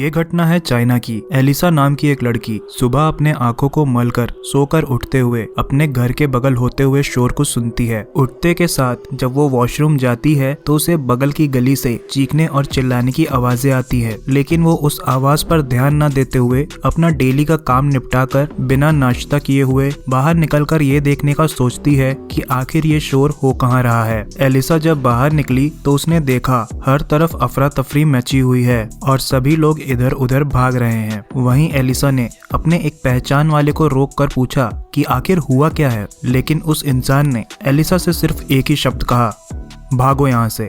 ये घटना है चाइना की। एलिसा नाम की एक लड़की सुबह अपने आंखों को मलकर सोकर उठते हुए अपने घर के बगल होते हुए शोर को सुनती है। उठते के साथ जब वो वॉशरूम जाती है तो उसे बगल की गली से चीखने और चिल्लाने की आवाजें आती है, लेकिन वो उस आवाज पर ध्यान न देते हुए अपना डेली का काम निपटा कर बिना नाश्ता किए हुए बाहर निकलकर ये देखने का सोचती है कि आखिर ये शोर हो कहाँ रहा है। एलिसा जब बाहर निकली तो उसने देखा हर तरफ अफरा तफरी मची हुई है और सभी लोग इधर उधर भाग रहे हैं। वहीं एलिसा ने अपने एक पहचान वाले को रोक कर पूछा कि आखिर हुआ क्या है, लेकिन उस इंसान ने एलिसा से सिर्फ एक ही शब्द कहा, भागो यहाँ से।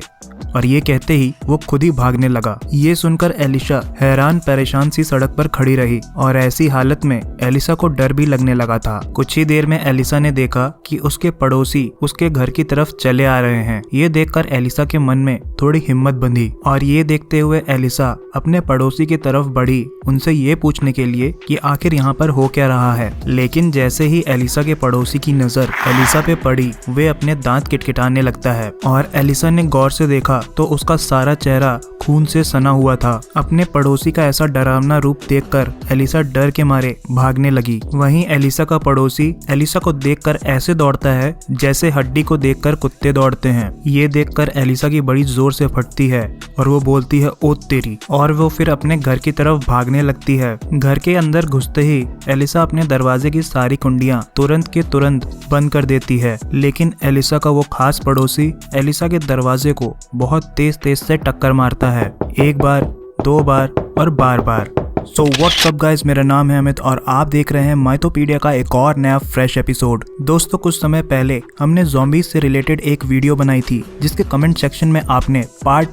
और ये कहते ही वो खुद ही भागने लगा। ये सुनकर एलिसा हैरान परेशान सी सड़क पर खड़ी रही और ऐसी हालत में एलिसा को डर भी लगने लगा था। कुछ ही देर में एलिसा ने देखा कि उसके पड़ोसी उसके घर की तरफ चले आ रहे हैं। ये देखकर एलिसा के मन में थोड़ी हिम्मत बंधी और ये देखते हुए एलिसा अपने पड़ोसी की तरफ बढ़ी उनसे ये पूछने के लिए कि आखिर यहाँ पर हो क्या रहा है। लेकिन जैसे ही एलिसा के पड़ोसी की नजर एलिसा पे पड़ी वे अपने दांत किटकिटाने लगता है और एलिसा ने गौर से देखा तो उसका सारा चेहरा खून से सना हुआ था। अपने पड़ोसी का ऐसा डरावना रूप देखकर एलिसा डर के मारे भागने लगी। वहीं एलिसा का पड़ोसी एलिसा को देखकर ऐसे दौड़ता है जैसे हड्डी को देखकर कुत्ते दौड़ते हैं। ये देखकर एलिसा की बड़ी जोर से फटती है और वो बोलती है ओ तेरी, और वो फिर अपने घर की तरफ भागने लगती है। घर के अंदर घुसते ही एलिसा अपने दरवाजे की सारी कुंडियां तुरंत के तुरंत बंद कर देती है, लेकिन एलिसा का वो खास पड़ोसी एलिसा के दरवाजे को बहुत तेज तेज से टक्कर मारता है, एक बार, दो बार और बार बार। सो व्हाट्स अप गाइस, मेरा नाम है अमित और आप देख रहे हैं माइथोपीडिया का एक और नया फ्रेश एपिसोड। दोस्तों, कुछ समय पहले हमने ज़ॉम्बीज से रिलेटेड एक वीडियो बनाई थी जिसके कमेंट सेक्शन में आपने पार्ट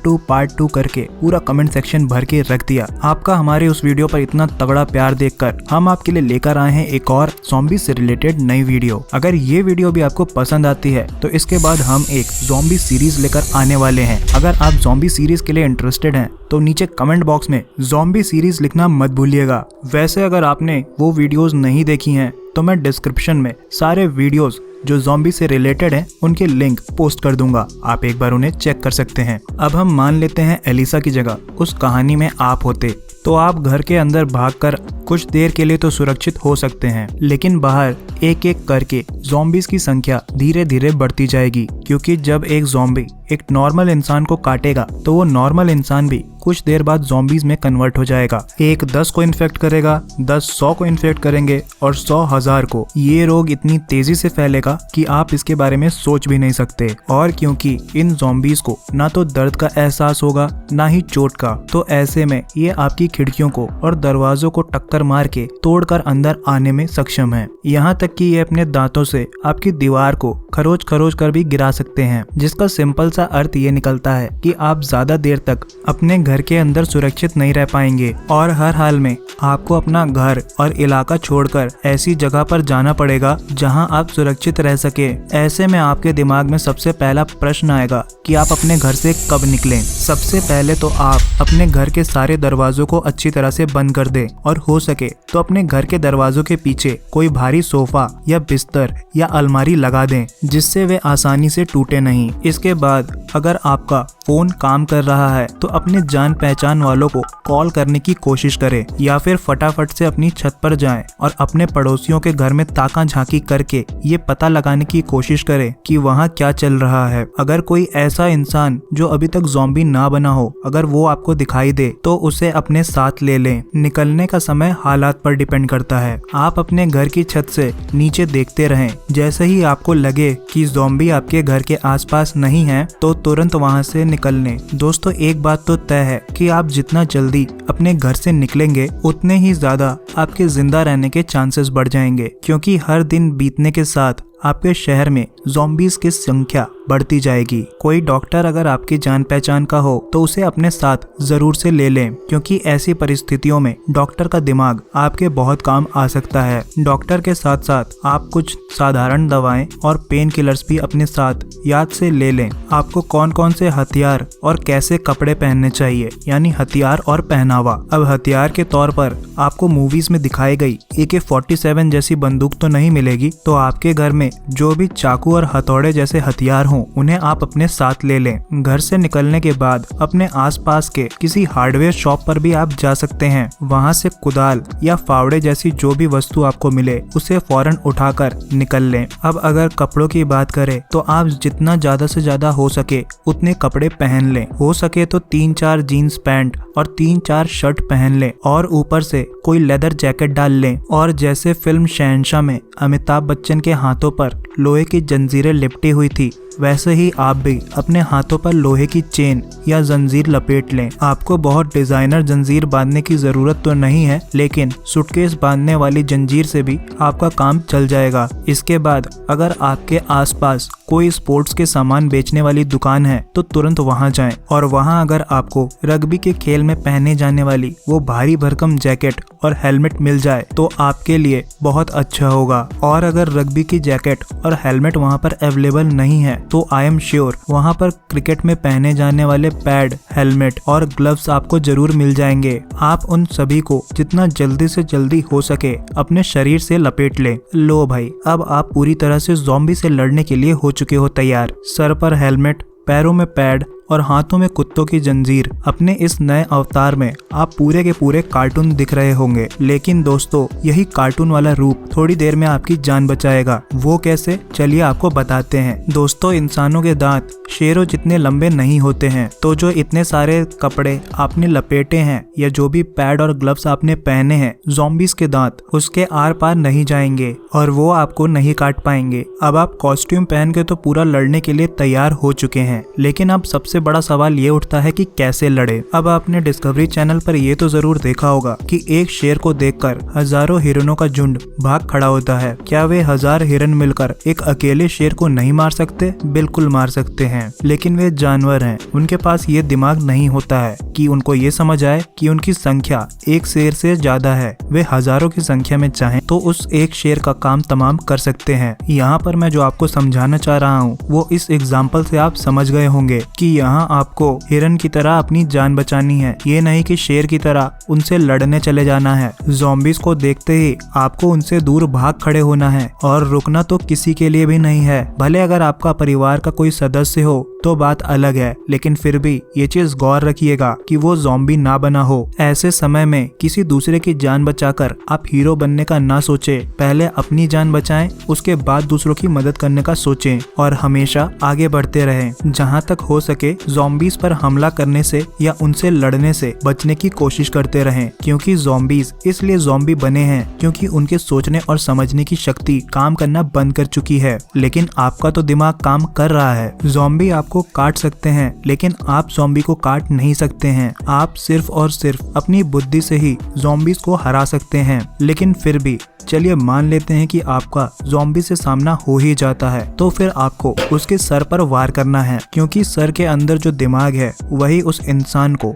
टू करके पूरा कमेंट सेक्शन भर के रख दिया। आपका हमारे उस वीडियो पर इतना तगड़ा प्यार देखकर हम आपके लिए लेकर आए हैं एक और ज़ॉम्बीज से रिलेटेड नई वीडियो। अगर ये वीडियो भी आपको पसंद आती है तो इसके बाद हम एक ज़ॉम्बी सीरीज लेकर आने वाले हैं। अगर आप ज़ॉम्बी सीरीज के लिए इंटरेस्टेड हैं तो नीचे कमेंट बॉक्स में ज़ॉम्बी सीरीज लिखना मत भूलिएगा। वैसे अगर आपने वो वीडियोस नहीं देखी हैं तो मैं डिस्क्रिप्शन में सारे वीडियोस जो ज़ॉम्बी से रिलेटेड हैं उनके लिंक पोस्ट कर दूंगा, आप एक बार उन्हें चेक कर सकते हैं। अब हम मान लेते हैं एलिसा की जगह उस कहानी में आप होते तो आप घर के अंदर भागकर कुछ देर के लिए तो सुरक्षित हो सकते हैं, लेकिन बाहर एक एक करके ज़ॉम्बीज की संख्या धीरे धीरे बढ़ती जाएगी, क्योंकि जब एक ज़ॉम्बी एक नॉर्मल इंसान को काटेगा तो वो नॉर्मल इंसान भी कुछ देर बाद ज़ॉम्बीज में कन्वर्ट हो जाएगा। एक 10 को इन्फेक्ट करेगा, 10 100 को इन्फेक्ट करेंगे और 100 1000 को। ये रोग इतनी तेजी से फैलेगा कि आप इसके बारे में सोच भी नहीं सकते। और क्योंकि इन ज़ॉम्बीज को ना तो दर्द का एहसास होगा ना ही चोट का, तो ऐसे में ये आपकी खिड़कियों को और दरवाजों को टक्कर मार के तोड़कर अंदर आने में सक्षम है। यहाँ तक कि ये अपने दांतों से आपकी दीवार को खरोच खरोच कर भी गिरा सकते हैं, जिसका सिंपल सा अर्थ ये निकलता है कि आप ज्यादा देर तक अपने घर के अंदर सुरक्षित नहीं रह पाएंगे और हर हाल में आपको अपना घर और इलाका छोड़कर ऐसी जगह पर जाना पड़ेगा जहां आप सुरक्षित रह सके। ऐसे में आपके दिमाग में सबसे पहला प्रश्न आएगा कि आप अपने घर से कब निकलें। सबसे पहले तो आप अपने घर के सारे दरवाजों को अच्छी तरह से बंद कर दें और हो सके तो अपने घर के दरवाजों के पीछे कोई भारी सोफा या बिस्तर या अलमारी लगा दें जिससे वे आसानी से टूटे नहीं। इसके बाद अगर आपका फोन काम कर रहा है तो अपने जान पहचान वालों को कॉल करने की कोशिश करें या फिर फटाफट से अपनी छत पर जाएं और अपने पड़ोसियों के घर में ताका झांकी करके ये पता लगाने की कोशिश करें कि वहाँ क्या चल रहा है। अगर कोई ऐसा इंसान जो अभी तक ज़ॉम्बी ना बना हो, अगर वो आपको दिखाई दे तो उसे अपने साथ ले लें। निकलने का समय हालात पर डिपेंड करता है। आप अपने घर की छत से नीचे देखते रहें। जैसे ही आपको लगे कि ज़ॉम्बी आपके घर के आसपास नहीं है तो तुरंत वहां से निकलने। दोस्तों, एक बात तो तय है कि आप जितना जल्दी अपने घर से निकलेंगे उतने ही ज्यादा आपके जिंदा रहने के चांसेस बढ़ जाएंगे, क्योंकि हर दिन बीतने के साथ आपके शहर में ज़ॉम्बीज की संख्या बढ़ती जाएगी। कोई डॉक्टर अगर आपकी जान पहचान का हो तो उसे अपने साथ जरूर से ले लें, क्योंकि ऐसी परिस्थितियों में डॉक्टर का दिमाग आपके बहुत काम आ सकता है। डॉक्टर के साथ साथ आप कुछ साधारण दवाएं और पेन किलर्स भी अपने साथ याद से ले लें। आपको कौन कौन से हथियार और कैसे कपड़े पहनने चाहिए, यानी हथियार और पहनावा। अब हथियार के तौर पर आपको मूवीज में दिखाई गई AK-47 जैसी बंदूक तो नहीं मिलेगी, तो आपके घर में जो भी चाकू और हथौड़े जैसे हथियार हो उन्हें आप अपने साथ ले लें। घर से निकलने के बाद अपने आसपास के किसी हार्डवेयर शॉप पर भी आप जा सकते हैं। वहां से कुदाल या फावड़े जैसी जो भी वस्तु आपको मिले उसे फौरन उठाकर निकल लें। अब अगर कपड़ों की बात करें तो आप जितना ज्यादा से ज्यादा हो सके उतने कपड़े पहन लें। हो सके तो 3-4 जीन्स पैंट और 3-4 शर्ट पहन लें और ऊपर से कोई लेदर जैकेट डाल लें। और जैसे फिल्म शहंशाह में अमिताभ बच्चन के हाथों पर लोहे की जंजीरें लिपटी हुई थी, वैसे ही आप भी अपने हाथों पर लोहे की चेन या जंजीर लपेट लें। आपको बहुत डिजाइनर जंजीर बांधने की जरूरत तो नहीं है, लेकिन सूटकेस बांधने वाली जंजीर से भी आपका काम चल जाएगा। इसके बाद अगर आपके आसपास कोई स्पोर्ट्स के सामान बेचने वाली दुकान है तो तुरंत वहां जाएं। और वहां अगर आपको रग्बी के खेल में पहने जाने वाली वो भारी भरकम जैकेट और हेलमेट मिल जाए तो आपके लिए बहुत अच्छा होगा। और अगर रग्बी की जैकेट और हेलमेट वहां पर अवेलेबल नहीं है तो आई एम श्योर वहां पर क्रिकेट में पहने जाने वाले पैड, हेलमेट और ग्लव्स आपको जरूर मिल जाएंगे। आप उन सभी को जितना जल्दी से जल्दी हो सके अपने शरीर से लपेट लें। लो भाई, अब आप पूरी तरह से ज़ॉम्बी से लड़ने के लिए हो चुके हो तैयार। सर पर हेलमेट, पैरों में पैड और हाथों में कुत्तों की जंजीर। अपने इस नए अवतार में आप पूरे के पूरे कार्टून दिख रहे होंगे, लेकिन दोस्तों यही कार्टून वाला रूप थोड़ी देर में आपकी जान बचाएगा। वो कैसे, चलिए आपको बताते हैं। दोस्तों, इंसानों के दांत शेरों जितने लंबे नहीं होते हैं, तो जो इतने सारे कपड़े आपने लपेटे हैं या जो भी पैड और ग्लव्स आपने पहने हैं, ज़ॉम्बीज़ के दांत उसके आर पार नहीं जाएंगे और वो आपको नहीं काट पाएंगे। अब आप कॉस्ट्यूम पहन के तो पूरा लड़ने के लिए तैयार हो चुके हैं, लेकिन अब सबसे बड़ा सवाल ये उठता है कि कैसे लड़े। अब आपने डिस्कवरी चैनल पर ये तो जरूर देखा होगा कि एक शेर को देखकर हजारों हिरणों का झुंड भाग खड़ा होता है। क्या वे 1000 हिरण मिलकर एक अकेले शेर को नहीं मार सकते? बिल्कुल मार सकते हैं, लेकिन वे जानवर हैं। उनके पास ये दिमाग नहीं होता है कि उनको ये समझ आए कि उनकी संख्या एक शेर से ज्यादा है। वे हजारों की संख्या में चाहें तो उस एक शेर का काम तमाम कर सकते हैं। यहाँ पर मैं जो आपको समझाना चाह रहा हूँ वो इस एग्जाम्पल से आप समझ गए होंगे कि यहाँ आपको हिरन की तरह अपनी जान बचानी है, ये नहीं कि शेर की तरह उनसे लड़ने चले जाना है। ज़ॉम्बीज़ को देखते ही आपको उनसे दूर भाग खड़े होना है और रुकना तो किसी के लिए भी नहीं है। भले अगर आपका परिवार का कोई सदस्य हो तो बात अलग है, लेकिन फिर भी ये चीज गौर रखिएगा कि वो ज़ॉम्बी ना बना हो। ऐसे समय में किसी दूसरे की जान बचाकर आप हीरो बनने का ना सोचे, पहले अपनी जान बचाएं, उसके बाद दूसरों की मदद करने का सोचें और हमेशा आगे बढ़ते रहें। जहाँ तक हो सके ज़ॉम्बीज़ पर हमला करने से या उनसे लड़ने से बचने की कोशिश करते रहें, क्योंकि ज़ॉम्बीज़ इसलिए ज़ॉम्बी बने हैं क्योंकि उनके सोचने और समझने की शक्ति काम करना बंद कर चुकी है। लेकिन आपका तो दिमाग काम कर रहा है। ज़ॉम्बी आपको काट सकते हैं, लेकिन आप ज़ॉम्बी को काट नहीं सकते हैं। आप सिर्फ और सिर्फ अपनी बुद्धि से ही ज़ॉम्बीज़ को हरा सकते हैं। लेकिन फिर भी चलिए मान लेते हैं कि आपका ज़ॉम्बी से सामना हो ही जाता है, तो फिर आपको उसके सर पर वार करना है, क्योंकि सर के अंदर जो दिमाग है वही उस इंसान को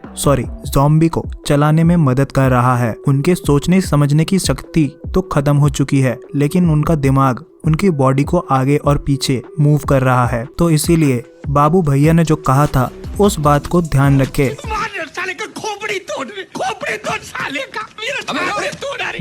ज़ॉम्बी को चलाने में मदद कर रहा है। उनके सोचने समझने की शक्ति तो खत्म हो चुकी है, लेकिन उनका दिमाग उनकी बॉडी को आगे और पीछे मूव कर रहा है। तो इसीलिए बाबू भैया ने जो कहा था उस बात को ध्यान रखे।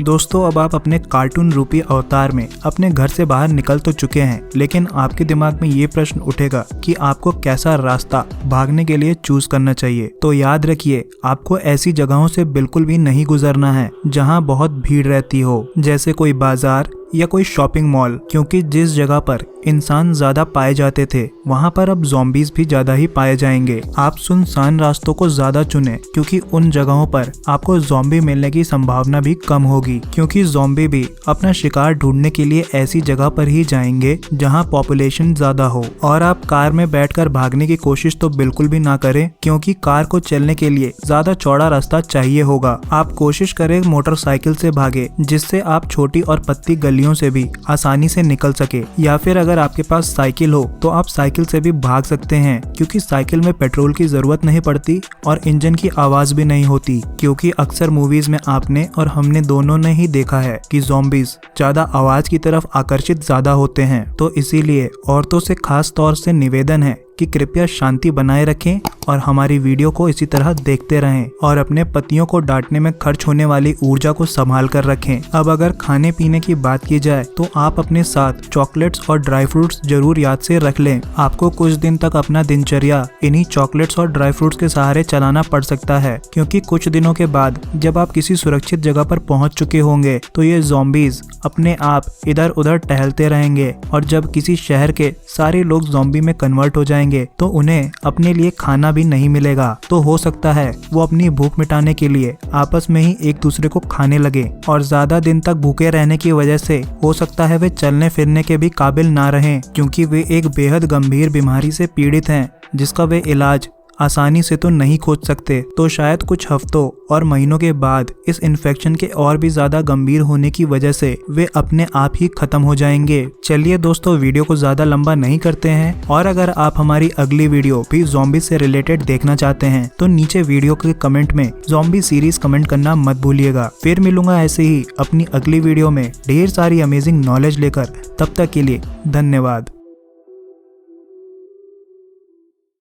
दोस्तों, अब आप अपने कार्टून रूपी अवतार में अपने घर से बाहर निकल तो चुके हैं, लेकिन आपके दिमाग में ये प्रश्न उठेगा कि आपको कैसा रास्ता भागने के लिए चूज करना चाहिए। तो याद रखिए, आपको ऐसी जगहों से बिल्कुल भी नहीं गुजरना है जहां बहुत भीड़ रहती हो, जैसे कोई बाजार या कोई शॉपिंग मॉल, क्योंकि जिस जगह पर इंसान ज्यादा पाए जाते थे वहां पर अब ज़ॉम्बीज़ भी ज्यादा ही पाए जाएंगे। आप सुनसान रास्तों को ज्यादा चुनें, क्योंकि उन जगहों पर आपको ज़ॉम्बी मिलने की संभावना भी कम होगी, क्योंकि ज़ॉम्बी भी अपना शिकार ढूंढने के लिए ऐसी जगह पर ही जाएंगे जहां पॉपुलेशन ज्यादा हो। और आप कार में बैठकर भागने की कोशिश तो बिल्कुल भी ना करें, क्योंकि कार को चलने के लिए ज्यादा चौड़ा रास्ता चाहिए होगा। आप कोशिश करें मोटरसाइकिल से भागे, जिससे आप छोटी और पतली गलियों से भी आसानी से निकल सके। या फिर अगर आपके पास साइकिल हो तो आप साइकिल से भी भाग सकते हैं, क्योंकि साइकिल में पेट्रोल की जरूरत नहीं पड़ती और इंजन की आवाज भी नहीं होती। क्योंकि अक्सर मूवीज में आपने और हमने दोनों ने ही देखा है कि ज़ॉम्बीज़ ज्यादा आवाज की तरफ आकर्षित ज्यादा होते हैं। तो इसीलिए औरतों से खास तौर से निवेदन है कि कृपया शांति बनाए रखें और हमारी वीडियो को इसी तरह देखते रहें और अपने पतियों को डांटने में खर्च होने वाली ऊर्जा को संभाल कर रखें। अब अगर खाने पीने की बात की जाए तो आप अपने साथ चॉकलेट्स और ड्राई फ्रूट्स जरूर याद से रख लें। आपको कुछ दिन तक अपना दिनचर्या इन्हीं चॉकलेट्स और ड्राई फ्रूट्स के सहारे चलाना पड़ सकता है, क्योंकि कुछ दिनों के बाद जब आप किसी सुरक्षित जगह पर पहुंच चुके होंगे तो ये ज़ॉम्बीज अपने आप इधर उधर टहलते रहेंगे और जब किसी शहर के सारे लोग ज़ॉम्बी में कन्वर्ट हो जाएंगे तो उन्हें अपने लिए खाना भी नहीं मिलेगा। तो हो सकता है वो अपनी भूख मिटाने के लिए आपस में ही एक दूसरे को खाने लगे और ज्यादा दिन तक भूखे रहने की वजह से हो सकता है वे चलने फिरने के भी काबिल ना रहें, क्योंकि वे एक बेहद गंभीर बीमारी से पीड़ित हैं जिसका वे इलाज आसानी से तो नहीं खोज सकते। तो शायद कुछ हफ्तों और महीनों के बाद इस इन्फेक्शन के और भी ज्यादा गंभीर होने की वजह से वे अपने आप ही खत्म हो जाएंगे। चलिए दोस्तों, वीडियो को ज्यादा लंबा नहीं करते हैं और अगर आप हमारी अगली वीडियो भी ज़ॉम्बी से रिलेटेड देखना चाहते हैं तो नीचे वीडियो के कमेंट में ज़ॉम्बी सीरीज कमेंट करना मत भूलिएगा। फिर मिलूंगा ऐसे ही अपनी अगली वीडियो में ढेर सारी अमेजिंग नॉलेज लेकर। तब तक के लिए धन्यवाद।